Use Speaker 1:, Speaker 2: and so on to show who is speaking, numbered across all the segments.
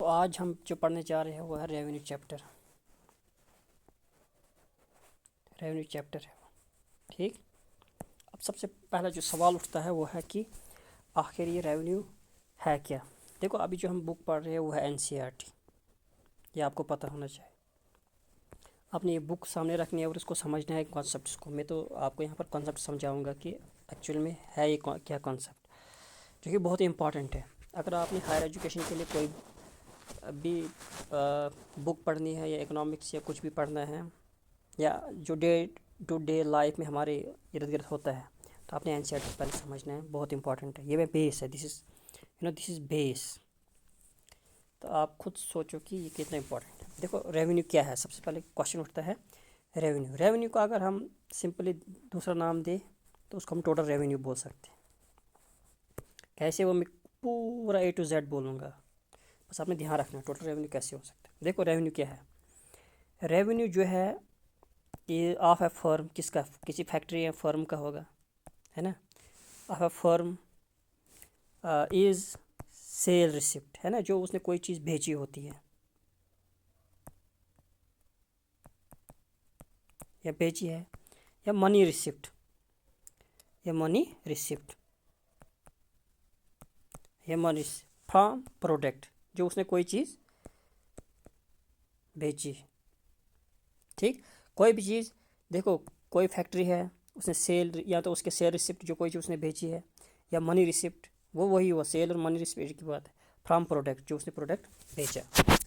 Speaker 1: आज हम जो पढ़ने जा रहे हैं वो है रेवेन्यू चैप्टर है वो। ठीक। अब सबसे पहला जो सवाल उठता है वो है कि आखिर ये रेवेन्यू है क्या। देखो, अभी जो हम बुक पढ़ रहे हैं वो है एनसीईआरटी। ये आपको पता होना चाहिए। आपने ये बुक सामने रखनी है और इसको समझना है कॉन्सेप्ट्स को। मैं तो आपको यहाँ पर कॉन्सेप्ट समझाऊंगा कि एक्चुअल में है ये क्या कॉन्सेप्ट, जो कि बहुत ही इंपॉर्टेंट है। अगर आपने हायर एजुकेशन के लिए कोई भी बुक पढ़नी है या इकोनॉमिक्स या कुछ भी पढ़ना है या जो डे टू डे लाइफ में हमारे इर्द गिर्द होता है, तो आपने एनसीईआरटी पहले समझना है। बहुत इंपॉर्टेंट है। ये बेस है। This is base. तो आप खुद सोचो कि ये कितना इंपॉर्टेंट है। देखो, रेवेन्यू क्या है। सबसे पहले क्वेश्चन उठता है रेवेन्यू को अगर हम सिंपली दूसरा नाम दें तो उसको हम टोटल रेवेन्यू बोल सकते हैं। कैसे, वो मैं पूरा A to Z बोलूँगा, बस आपने ध्यान रखना है टोटल रेवेन्यू कैसे हो सकता है। देखो, रेवेन्यू क्या है। रेवेन्यू जो है ये ऑफ ए फर्म, किसका, किसी फैक्ट्री या फर्म का होगा, है ना। Of a firm is sale receipt, है ना, जो उसने कोई चीज़ भेजी होती है या बेची है, या मनी रिसिप्ट या मनी फ्रॉम प्रोडक्ट, जो उसने कोई चीज़ बेची। ठीक। कोई भी चीज़, देखो, कोई फैक्ट्री है, उसने सेल, या तो उसके सेल रिसिप्ट जो कोई चीज़ उसने बेची है, या मनी रिसिप्ट, वो वही हुआ, सेल और मनी रिसिप्ट की बात है। फ्रॉम प्रोडक्ट, जो उसने प्रोडक्ट बेचा।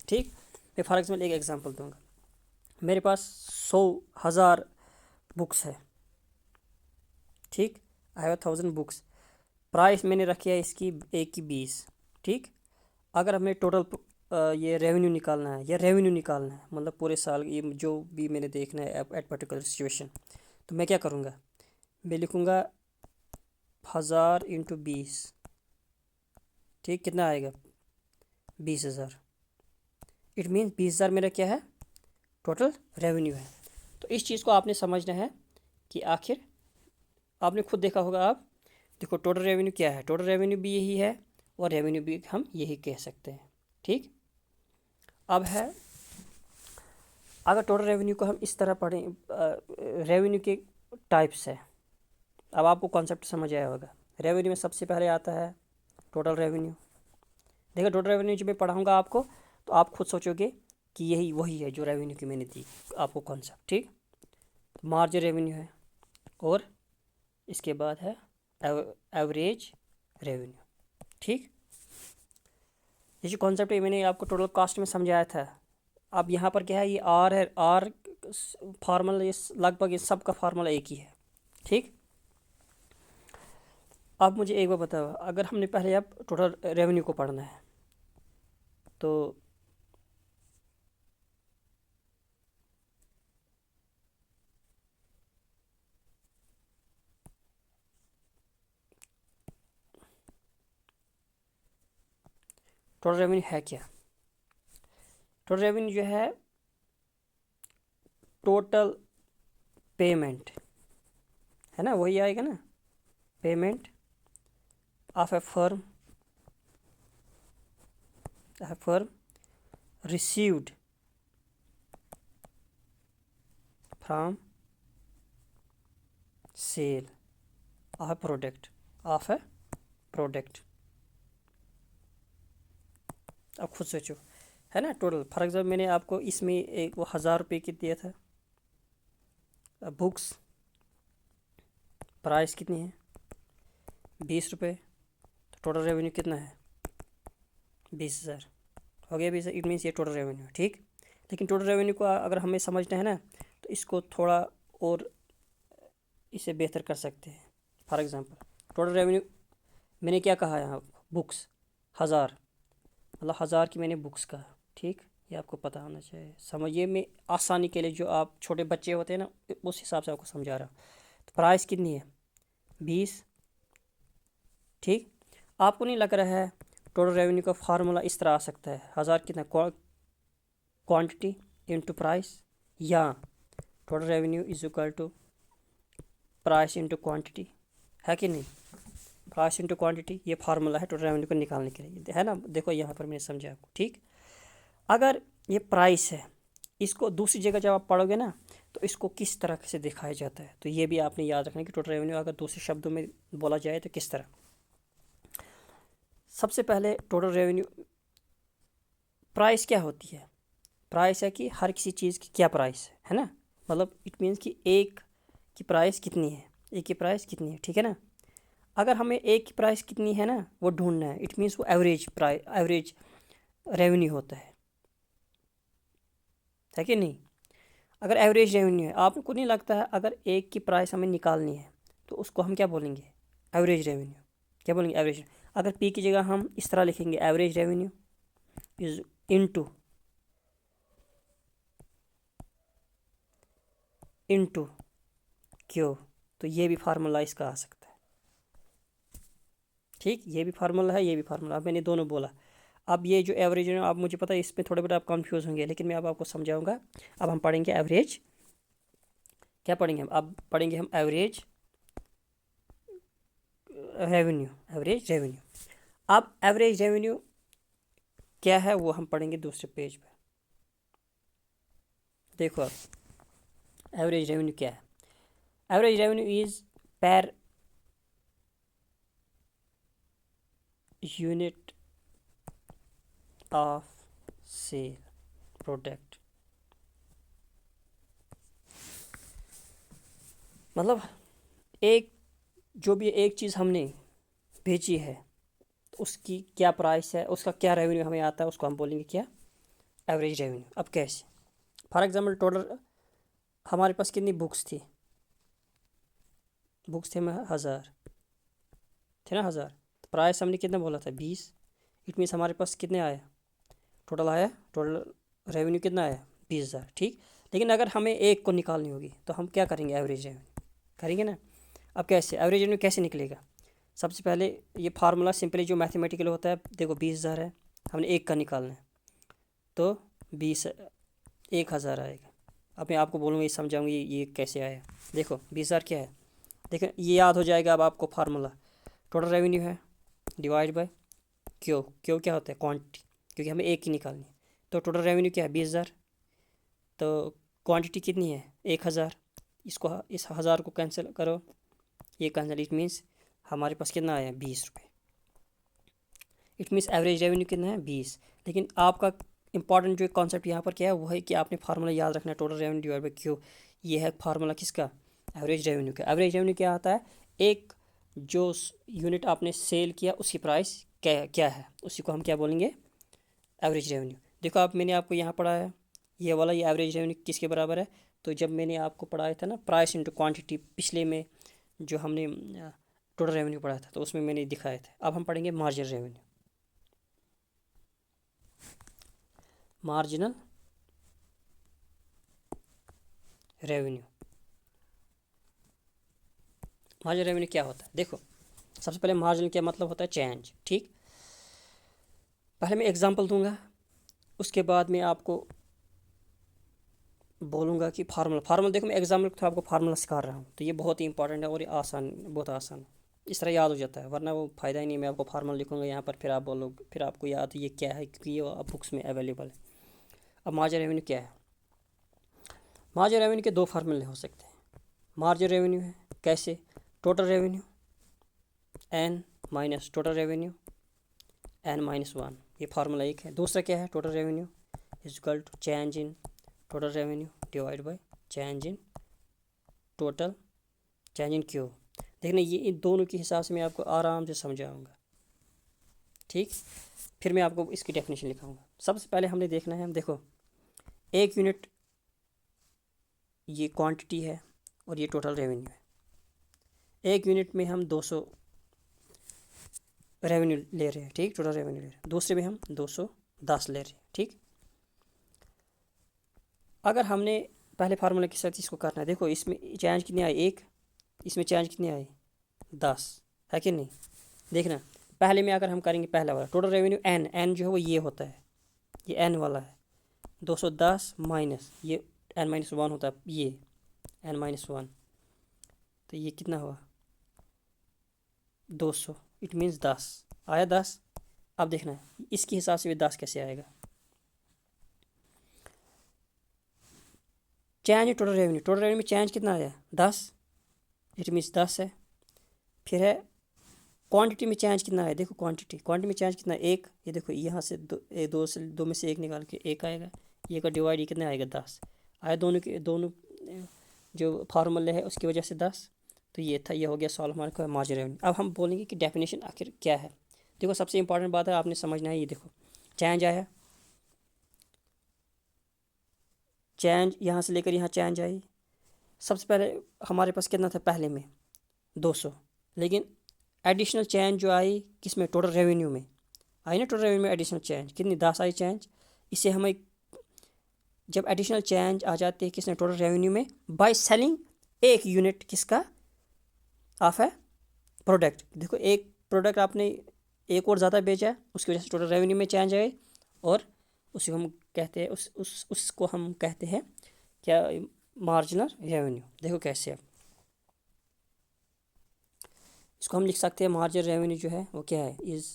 Speaker 1: ठीक। मैं फॉर एग्जाम्पल एक एग्जांपल दूंगा। मेरे पास 100,000 बुक्स है। ठीक। I have 1000 books. प्राइस मैंने रखी है इसकी एक की 20। ठीक। अगर हमें टोटल ये रेवेन्यू निकालना है, मतलब पूरे साल ये जो भी मैंने देखना है एट पर्टिकुलर सिचुएशन, तो मैं क्या करूँगा, मैं लिखूँगा 1000 इंटू 20। ठीक। कितना आएगा, 20,000। इट मीन्स 20,000 मेरा क्या है, टोटल रेवेन्यू है। तो इस चीज़ को आपने समझना है कि आखिर आपने खुद देखा होगा। आप देखो, टोटल रेवेन्यू क्या है। टोटल रेवेन्यू भी यही है और रेवेन्यू भी हम यही कह सकते हैं। ठीक। अब है, अगर टोटल रेवेन्यू को हम इस तरह पढ़ें, रेवेन्यू के टाइप्स है। अब आपको कॉन्सेप्ट समझ आया होगा। रेवेन्यू में सबसे पहले आता है टोटल रेवेन्यू। देखो, टोटल रेवेन्यू जब मैं पढ़ाऊँगा आपको, तो आप खुद सोचोगे कि यही वही है जो रेवेन्यू की मैंने दी आपको कॉन्सेप्ट। ठीक। मार्जिन रेवेन्यू है, और इसके बाद है एवरेज रेवेन्यू। ठीक। ये जो कॉन्सेप्ट है मैंने आपको टोटल कॉस्ट में समझाया था। अब यहाँ पर क्या है, ये आर है। आर फार्मूला, ये लगभग ये सब का फार्मूला एक ही है। ठीक। अब मुझे एक बार बताओ, अगर हमने पहले अब टोटल रेवेन्यू को पढ़ना है, तो टोटल रेवेन्यू है क्या। टोटल रेवेन्यू जो है टोटल पेमेंट, है ना, वही आएगा ना, payment of a firm received from sale of a product. अब खुद सोचो, है ना। टोटल, फॉर एग्जाम्पल मैंने आपको इसमें एक वो 1000 रुपये की दिया था बुक्स। प्राइस कितनी है, 20 रुपये। तो टोटल रेवेन्यू कितना है, 20,000 हो गया। 20,000 इट मीन्स ये टोटल रेवेन्यू है। ठीक। लेकिन टोटल रेवेन्यू को अगर हमें समझना है ना, तो इसको थोड़ा और इसे बेहतर कर सकते हैं। फॉर एग्जांपल, टोटल रेवेन्यू मैंने क्या कहा यहाँ, बुक्स 1000, मतलब 1000 की मैंने बुक्स कहा। ठीक। ये आपको पता होना चाहिए। समझिए, मैं आसानी के लिए, जो आप छोटे बच्चे होते हैं ना, उस हिसाब से आपको समझा रहा हूँ। तो प्राइस कितनी है, 20। ठीक। आपको नहीं लग रहा है टोटल रेवेन्यू का फार्मूला इस तरह आ सकता है, 1000 कितना, क्वांटिटी इनटू प्राइस, या total revenue is equal to price into quantity, है कि नहीं। प्राइस इनटू क्वांटिटी ये फार्मूला है टोटल रेवेन्यू को निकालने के लिए, है ना। देखो यहाँ पर मैंने समझा आपको। ठीक। अगर ये प्राइस है, इसको दूसरी जगह जब आप पढ़ोगे ना तो इसको किस तरह से दिखाया जाता है, तो ये भी आपने याद रखना कि टोटल रेवेन्यू अगर दूसरे शब्दों में बोला जाए तो किस तरह। सबसे पहले टोटल रेवेन्यू प्राइस क्या होती है, प्राइस है कि हर किसी चीज़ की क्या प्राइस है ना, मतलब इट मीन्स कि एक की प्राइस कितनी है, एक की प्राइस कितनी है, ठीक है ना। अगर हमें एक की प्राइस कितनी है ना वो ढूंढना है, इट मीन्स वो एवरेज प्राइस, एवरेज रेवेन्यू होता है कि नहीं। अगर एवरेज रेवेन्यू है, आपको नहीं लगता है अगर एक की प्राइस हमें निकालनी है तो उसको हम क्या बोलेंगे, एवरेज रेवेन्यू, क्या बोलेंगे, एवरेज। अगर पी की जगह हम इस तरह लिखेंगे, average revenue is into Q, तो ये भी फार्मूला इसका आ सकता है, ठीक, ये भी फार्मूला है, ये भी फार्मूला। अब मैंने दोनों बोला। अब ये जो एवरेज है, अब मुझे पता है इसमें थोड़े बहुत आप कंफ्यूज होंगे, लेकिन मैं अब आपको समझाऊंगा। अब हम पढ़ेंगे एवरेज, क्या पढ़ेंगे हम, अब पढ़ेंगे हम एवरेज रेवेन्यू, एवरेज रेवेन्यू। अब एवरेज रेवेन्यू क्या है वो हम पढ़ेंगे दूसरे पेज पे। देखो अब एवरेज रेवेन्यू क्या है, average revenue is per unit of sale product, मतलब एक जो भी एक चीज़ हमने बेची है तो उसकी क्या प्राइस है, उसका क्या रेवेन्यू हमें आता है, उसको हम बोलेंगे क्या, एवरेज रेवेन्यू। अब कैसे, फॉर एग्जांपल टोटल हमारे पास कितनी बुक्स थी, बुक्स थे 1000, थे ना 1000, तो प्राइस हमने कितना बोला था 20, इट मीन्स हमारे पास कितने आया, टोटल आया, टोटल रेवेन्यू कितना आया 20,000, ठीक। लेकिन अगर हमें एक को निकालनी होगी तो हम क्या करेंगे, एवरेज रेवेन्यू करेंगे ना। अब कैसे एवरेज रेवेन्यू कैसे निकलेगा, सबसे पहले ये फार्मूला सिंपली जो मैथमेटिकल होता है, देखो 20,000 है, हमने एक का निकालना है तो 1000 आएगा। अब मैं आपको बोलूँगा, ये समझाऊँगी ये कैसे आया। देखो 20,000 क्या है, देखो ये याद हो जाएगा अब आपको फार्मूला, टोटल रेवेन्यू है डिवाइड बाय क्यू, क्यू क्या होता है, क्वांटिटी, क्योंकि हमें एक ही निकालनी है। तो टोटल रेवेन्यू क्या है 20,000, तो क्वांटिटी कितनी है 1,000, इसको इस 1000 को कैंसिल करो, ये कैंसिल, इट मीन्स हमारे पास कितना आया 20 रुपये, इट मीन्स एवरेज रेवेन्यू कितना है 20। लेकिन आपका इंपॉर्टेंट जो कॉन्सेप्ट यहाँ पर क्या है वो है कि आपने फार्मूला याद रखना है, total revenue divide by Q, ये है फार्मूला किसका, एवरेज रेवेन्यू का। एवरेज रेवेन्यू क्या आता है, एक जो यूनिट आपने सेल किया उसकी प्राइस क्या क्या है, उसी को हम क्या बोलेंगे, एवरेज रेवेन्यू। देखो आप मैंने आपको यहाँ पढ़ाया है ये वाला, ये एवरेज रेवेन्यू किसके बराबर है, तो जब मैंने आपको पढ़ाया था ना प्राइस इंटू क्वांटिटी, पिछले में जो हमने टोटल रेवेन्यू पढ़ा था तो उसमें मैंने दिखाया था। अब हम पढ़ेंगे marginal revenue, marginal revenue, marginal revenue क्या होता है, देखो सबसे पहले मार्जिनल क्या मतलब होता है, चेंज, ठीक। पहले मैं एग्जांपल दूंगा, उसके बाद मैं आपको बोलूँगा कि फार्मूला देखो मैं एग्जाम्पल तो आपको फार्मूला सिखा रहा हूँ, तो ये बहुत ही इंपॉर्टेंट है और ये आसान, बहुत आसान है, इस तरह याद हो जाता है, वरना वो फ़ायदा ही नहीं। मैं आपको फार्मूला लिखूँगा यहाँ पर, फिर आप बोलोगे, फिर आपको याद ये क्या है, क्योंकि ये बुक्स में अवेलेबल है। अब मार्जिनल रेवेन्यू क्या है, मार्जिनल रेवेन्यू के दो फार्मूले हो सकते हैं। मार्जिनल रेवेन्यू है कैसे, total revenue N minus total revenue N minus 1, ये फार्मूला एक है। दूसरा क्या है, total revenue is equal to change in total revenue divide by change in total, change in Q. देखना ये इन दोनों के हिसाब से मैं आपको आराम से समझाऊंगा, ठीक। फिर मैं आपको इसकी डेफिनेशन लिखाऊंगा। सबसे पहले हमने देखना है, देखो एक यूनिट ये क्वांटिटी है और ये टोटल रेवेन्यू है, एक यूनिट में हम 200 रेवेन्यू ले रहे हैं, ठीक, टोटल रेवेन्यू ले रहे हैं, दूसरे में हम 210 ले रहे हैं, ठीक। अगर हमने पहले फार्मूले के साथ इसको करना है, देखो इसमें चेंज कितनी आई 1, इसमें चेंज कितनी आई 10, है कि नहीं। देखना पहले में अगर हम करेंगे पहला वाला टोटल रेवेन्यू एन, एन जो है वो ये होता है, ये एन वाला है, 210 माइनस ये एन माइनस 1 होता है, ये एन माइनस 1, तो ये कितना हुआ 200, इट मीन्स 10 आया 10। अब देखना है इसके हिसाब से भी 10 कैसे आएगा, चेंज टोटल रेवेन्यू में चेंज कितना आया 10, इट मीन्स 10 है। फिर है क्वांटिटी में चेंज कितना है, देखो क्वांटिटी में चेंज कितना है 1, ये देखो यहाँ से दो में से 1 निकाल के 1 आएगा, ये का डिवाइड ये कितना आएगा 10 आया, दोनों जो फार्मूले है उसकी वजह से 10। तो ये था, ये हो गया सॉल्व हमारे का मार्जिनल रेवेन्यू। अब हम बोलेंगे कि डेफिनेशन आखिर क्या है। देखो सबसे इंपॉर्टेंट बात है आपने समझना है, ये देखो चेंज आया, चेंज यहाँ से लेकर यहाँ चेंज आई। सबसे पहले हमारे पास कितना था पहले में 200, लेकिन एडिशनल चेंज जो आई किस में, टोटल रेवेन्यू में आई ना, टोटल रेवेन्यू में एडिशनल चेंज कितनी 10 आई चेंज। इससे हमें जब एडिशनल चेंज आ जाती है किसने, टोटल रेवेन्यू में, बाय सेलिंग एक यूनिट किसका ऑफ है प्रोडक्ट। देखो एक प्रोडक्ट आपने एक और ज़्यादा बेचा, उसकी वजह से टोटल रेवेन्यू में चेंज आए, और उसी को हम कहते हैं उसको हम कहते हैं क्या, मार्जिनल रेवेन्यू। देखो कैसे है, इसको हम लिख सकते हैं मार्जिनल रेवेन्यू जो है वो क्या है, इज़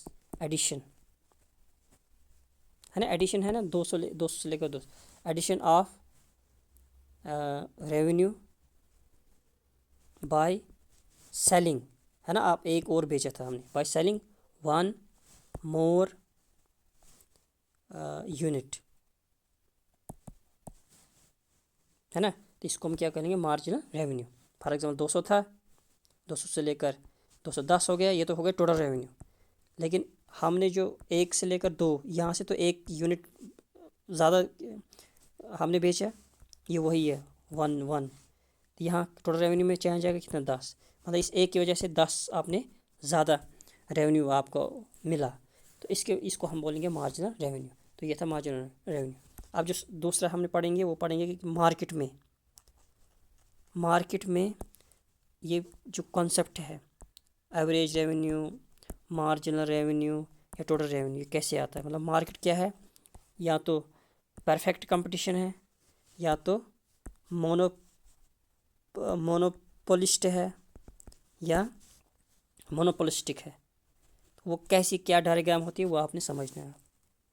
Speaker 1: एडिशन, है ना, एडिशन है ना, 200 से लेकर 200, addition of revenue by selling, है ना, आप एक और बेचा था हमने, बाय सेलिंग 1 मोर यूनिट, है ना। तो इसको हम क्या करेंगे, मार्जिनल रेवेन्यू। फॉर एग्जांपल 200 था, 200 से लेकर 210 हो गया, ये तो हो गया टोटल रेवेन्यू। लेकिन हमने जो 1 से लेकर 2, यहाँ से तो 1 यूनिट ज़्यादा हमने बेचा, ये वही है 1 तो यहाँ टोटल रेवेन्यू में चेंज आएगा कितना 10, मतलब इस एक की वजह से 10 आपने ज़्यादा रेवेन्यू आपको मिला, तो इसको हम बोलेंगे मार्जिनल रेवेन्यू। तो ये था मार्जिनल रेवेन्यू। अब जो दूसरा हमने पढ़ेंगे वो पढ़ेंगे कि मार्केट में ये जो कॉन्सेप्ट है एवरेज रेवेन्यू, मार्जिनल रेवेन्यू या टोटल रेवेन्यू कैसे आता है। मतलब मार्केट क्या है, या तो परफेक्ट कंपटीशन है, या तो मोनोपोलिस्ट है, या मोनोपोलिस्टिक है। वो कैसी क्या डायग्राम होती है वो आपने समझना है।